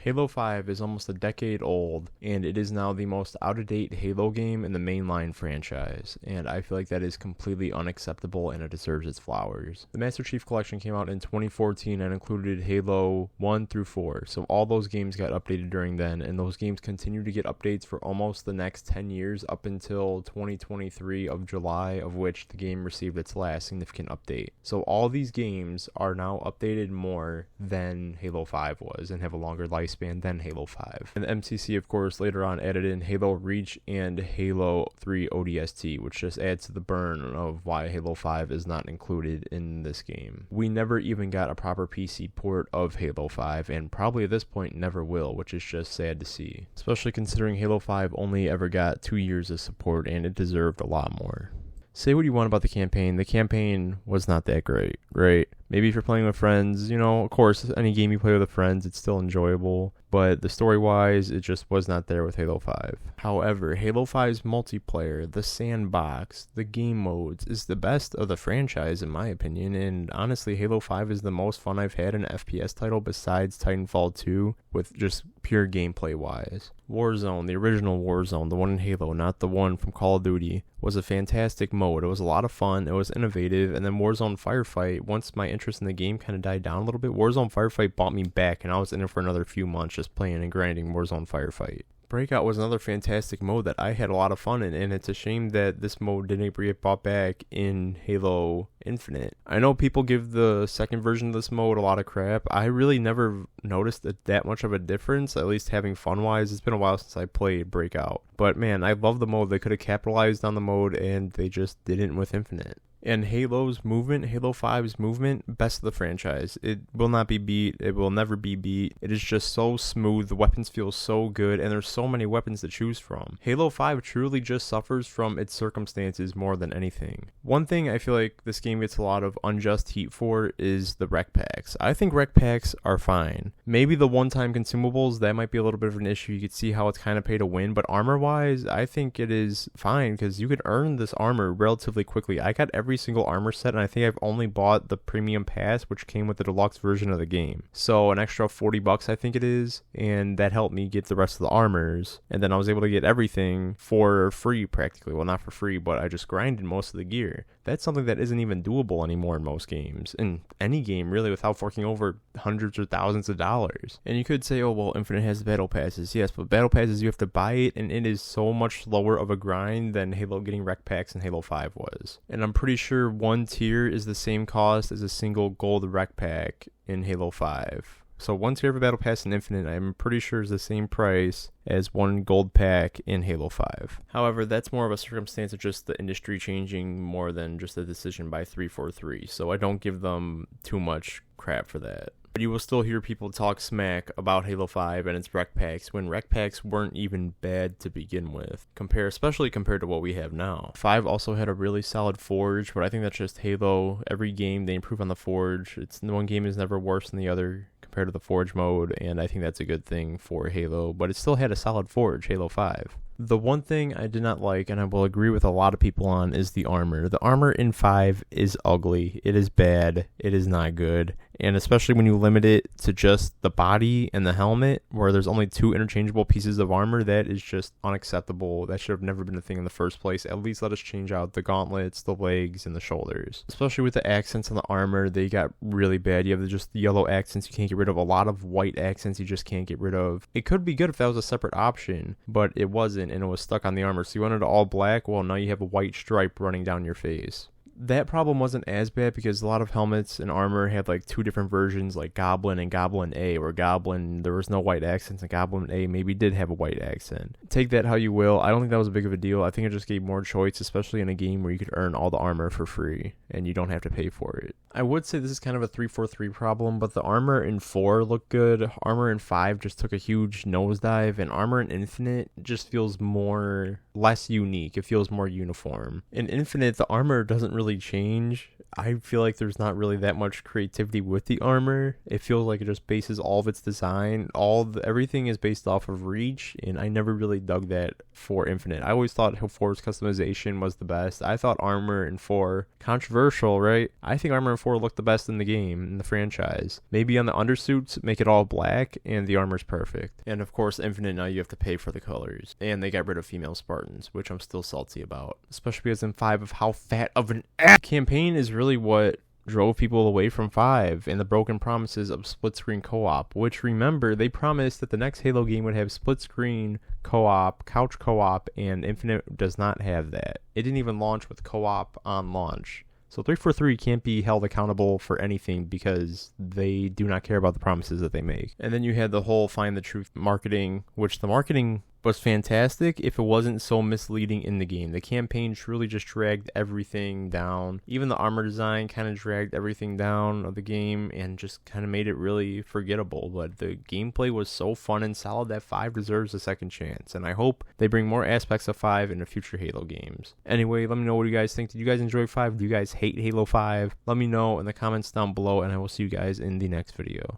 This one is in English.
Halo 5 is almost a decade old, and it is now the most out-of-date Halo game in the mainline franchise, and I feel like that is completely unacceptable and it deserves its flowers. The Master Chief Collection came out in 2014 and included Halo 1 through 4, so all those games got updated during then, and those games continue to get updates for almost the next 10 years up until 2023 of July, of which the game received its last significant update. So all these games are now updated more than Halo 5 was and have a longer lifespan than Halo 5. And the MCC, of course, later on added in Halo Reach and Halo 3 ODST, which just adds to the burn of why Halo 5 is not included in this game. We never even got a proper PC port of Halo 5, and probably at this point never will, which is just sad to see. Especially considering Halo 5 only ever got 2 years of support, and it deserved a lot more. Say what you want about the campaign was not that great, right? Maybe if you're playing with friends, of course, any game you play with friends, it's still enjoyable. But the story-wise, it just was not there with Halo 5. However, Halo 5's multiplayer, the sandbox, the game modes, is the best of the franchise in my opinion. And honestly, Halo 5 is the most fun I've had in an FPS title besides Titanfall 2, with just pure gameplay-wise. Warzone, the original Warzone, the one in Halo, not the one from Call of Duty, was a fantastic mode. It was a lot of fun, it was innovative, and then Warzone Firefight, once my interest in the game kind of died down a little bit, Warzone Firefight brought me back, and I was in it for another few months just playing and grinding Warzone Firefight. Breakout was another fantastic mode that I had a lot of fun in, and it's a shame that this mode didn't get brought back in Halo Infinite. I know people give the second version of this mode a lot of crap. I really never noticed that much of a difference, at least having fun-wise. It's been a while since I played Breakout. But man, I love the mode. They could have capitalized on the mode, and they just didn't with Infinite. And Halo's movement, Halo 5's movement, best of the franchise. It will not be beat. It will never be beat. It is just so smooth. The weapons feel so good, and there's so many weapons to choose from. Halo 5 truly just suffers from its circumstances more than anything. One thing I feel like this game gets a lot of unjust heat for is the rec packs. I think rec packs are fine. Maybe the one-time consumables, that might be a little bit of an issue. You could see how it's kind of pay to win, but armor-wise, I think it is fine because you could earn this armor relatively quickly. I got every single armor set, and I think I've only bought the premium pass, which came with the deluxe version of the game. So an extra $40 I think it is, and that helped me get the rest of the armors, and then I was able to get everything for free practically. Well, not for free, but I just grinded most of the gear. That's something that isn't even doable anymore in most games, in any game really, without forking over hundreds or thousands of dollars. And you could say, oh well, Infinite has battle passes. Yes, but battle passes, you have to buy it, and it is so much slower of a grind than Halo getting rec packs in Halo 5 was. And I'm pretty sure one tier is the same cost as a single gold rec pack in Halo 5. So one tier of a battle pass in Infinite, I'm pretty sure is the same price as one gold pack in Halo 5. However, that's more of a circumstance of just the industry changing more than just a decision by 343, so I don't give them too much crap for that. But you will still hear people talk smack about Halo 5 and its rec packs when rec packs weren't even bad to begin with, especially compared to what we have now. 5 also had a really solid Forge, but I think that's just Halo. Every game they improve on the Forge. One game is never worse than the other compared to the Forge mode, and I think that's a good thing for Halo, but it still had a solid Forge, Halo 5. The one thing I did not like, and I will agree with a lot of people on, is the armor. The armor in 5 is ugly. It is bad. It is not good. And especially when you limit it to just the body and the helmet, where there's only 2 interchangeable pieces of armor, that is just unacceptable. That should have never been a thing in the first place. At least let us change out the gauntlets, the legs, and the shoulders. Especially with the accents on the armor, they got really bad. You have just the yellow accents you can't get rid of. A lot of white accents you just can't get rid of. It could be good if that was a separate option, but it wasn't, and it was stuck on the armor. So you wanted it all black? Well, now you have a white stripe running down your face. That problem wasn't as bad because a lot of helmets and armor had like 2 different versions, like Goblin and Goblin A, where Goblin, there was no white accents, and Goblin A maybe did have a white accent. Take that how you will. I don't think that was a big of a deal. I think it just gave more choice, especially in a game where you could earn all the armor for free and you don't have to pay for it. I would say this is kind of a 343 problem, but the armor in 4 looked good. Armor in 5 just took a huge nosedive, and armor in Infinite just feels less unique. It feels more uniform. In Infinite, the armor doesn't really really change. I feel like there's not really that much creativity with the armor. It feels like it just bases all of its design. Everything is based off of reach, and I never really dug that for Infinite. I always thought 4's customization was the best. I thought armor in 4, controversial, right? I think armor in 4 looked the best in the game, in the franchise. Maybe on the undersuits, make it all black, and the armor's perfect. And of course, Infinite, now you have to pay for the colors. And they got rid of female Spartans, which I'm still salty about. Especially because in 5 of how fat of an campaign is really what drove people away from 5 and the broken promises of split screen co-op, which, remember, they promised that the next Halo game would have split screen co-op, couch co-op, and Infinite does not have that. It didn't even launch with co-op on launch. So 343 can't be held accountable for anything because they do not care about the promises that they make. And then you had the whole Find the Truth marketing, which the marketing was fantastic if it wasn't so misleading in the game. The campaign truly just dragged everything down. Even the armor design kind of dragged everything down of the game and just kind of made it really forgettable. But the gameplay was so fun and solid that 5 deserves a second chance. And I hope they bring more aspects of 5 into future Halo games. Anyway, let me know what you guys think. Did you guys enjoy 5? Do you guys hate Halo 5? Let me know in the comments down below, and I will see you guys in the next video.